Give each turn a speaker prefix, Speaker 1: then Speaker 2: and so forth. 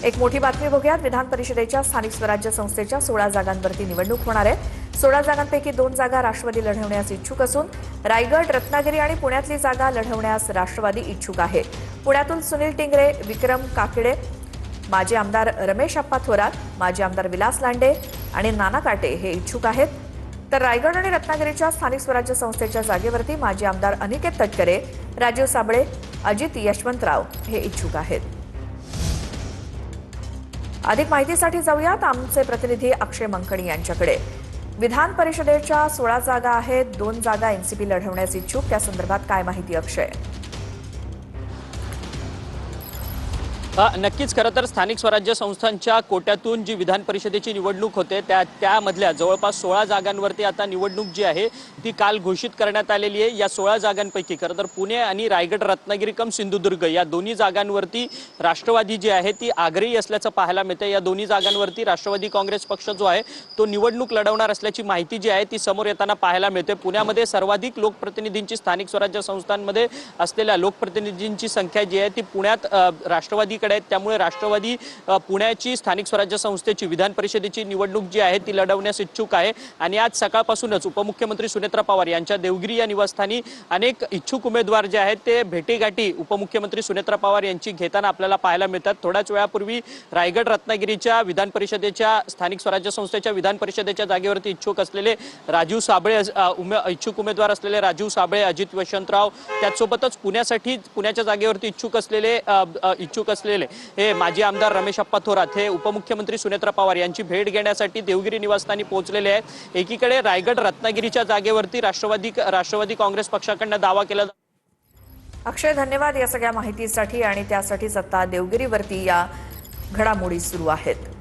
Speaker 1: एक मोठी बातमी बघूयात। विधान परिषदेच्या स्थानिक स्वराज्य संस्थेच्या 16 जागांवरती निवडणूक होणार आहे। 16 जागांपैकी 2 जागा राष्ट्रवादी लढवण्यास इच्छुक असून रायगड, रत्नागिरी आणि पुण्यातली जागा लढवण्यास राष्ट्रवादी इच्छुक आहे। पुण्यातून सुनील टिंगरे, विक्रम काकडे, माजी आमदार रमेश अप्पा थोरात, माजी आमदार विलास लांडे आणि नाना काटे हे इच्छुक आहेत। तर रायगड आणि रत्नागिरीच्या स्थानिक स्वराज्य संस्थेच्या जागेवरती माजी आमदार अनिकेत तटकरे, राजीव साबळे, अजित यशवंतराव हे इच्छुक आहेत। अधिक माहितीसाठी जाऊयात आमचे प्रतिनिधी अक्षय मंकणी यांच्याकडे। विधान परिषदेच्या 16 जागा आहेत, 2 जागा एनसीपी लढवण्यास इच्छुक, त्या संदर्भात काय माहिती अक्षय?
Speaker 2: नक्कीच खरं तर स्थानिक स्वराज्य संस्थांच्या कोट्यातून जी विधान परिषदेची निवडणूक होते त्यामधल्या जवळपास 16 जागांवरती आता निवडणूक जी आहे ती काल घोषित करण्यात आलेली आहे। या 16 जागांपैकी खरं तर पुणे आणि रायगड, रत्नागिरी कम सिंधुदुर्ग या दोन्ही जागांवरती राष्ट्रवादी जी आहे ती आग्रही असल्याचं पाहायला मिळतं। या दोन्ही जागांवरती राष्ट्रवादी काँग्रेस पक्ष जो आहे तो निवडणूक लढवणार असल्याची माहिती जी आहे ती समोर येताना पाहायला मिळते। पुण्यामध्ये सर्वाधिक लोकप्रतिनिधींची स्थानिक स्वराज्य संस्थांमध्ये असलेल्या लोकप्रतिनिधींची संख्या जी आहे ती पुण्यात राष्ट्रवादी त्यामुळे राष्ट्रवादी पुण्याची स्थानिक स्वराज्य संस्थेची विधान परिषदेची निवडणूक जी आहे ती लढवण्यास इच्छुक आहे। आणि आज सकाळपासूनच उपमुख्यमंत्री सुनेत्रा पवार यांच्या देवगिरी या निवासस्थानी अनेक इच्छुक उमेदवार जे आहेत ते भेटीगाठी उपमुख्यमंत्री सुनेत्रा पवार यांची घेताना आपल्याला पाहायला मिळतात। थोड्याच वेळापूर्वी रायगड, रत्नागिरीच्या विधान परिषदेच्या स्थानिक स्वराज्य संस्थेच्या विधान परिषदेच्या जागेवरती इच्छुक असलेले राजीव साबळे इच्छुक उमेदवार असलेले राजीव साबळे, अजित यशवंतराव, त्याचसोबतच पुण्याच्या जागेवरती इच्छुक असलेले हे माजी आमदार रमेश अप्पा थोरात हे उपमुख्यमंत्री सुनेत्रा पवार यांची भेट घेण्यासाठी देवगिरी निवासस्थानी पोहोचलेले आहेत। एकीकडे रायगड, रत्नागिरीच्या जागेवरती राष्ट्रवादी काँग्रेस पक्षाकडून दावा केला।
Speaker 1: अक्षय, धन्यवाद या सगळ्या माहितीसाठी। आणि त्यासाठीच आता देवगिरीवरती या घडामोडी सुरू आहेत।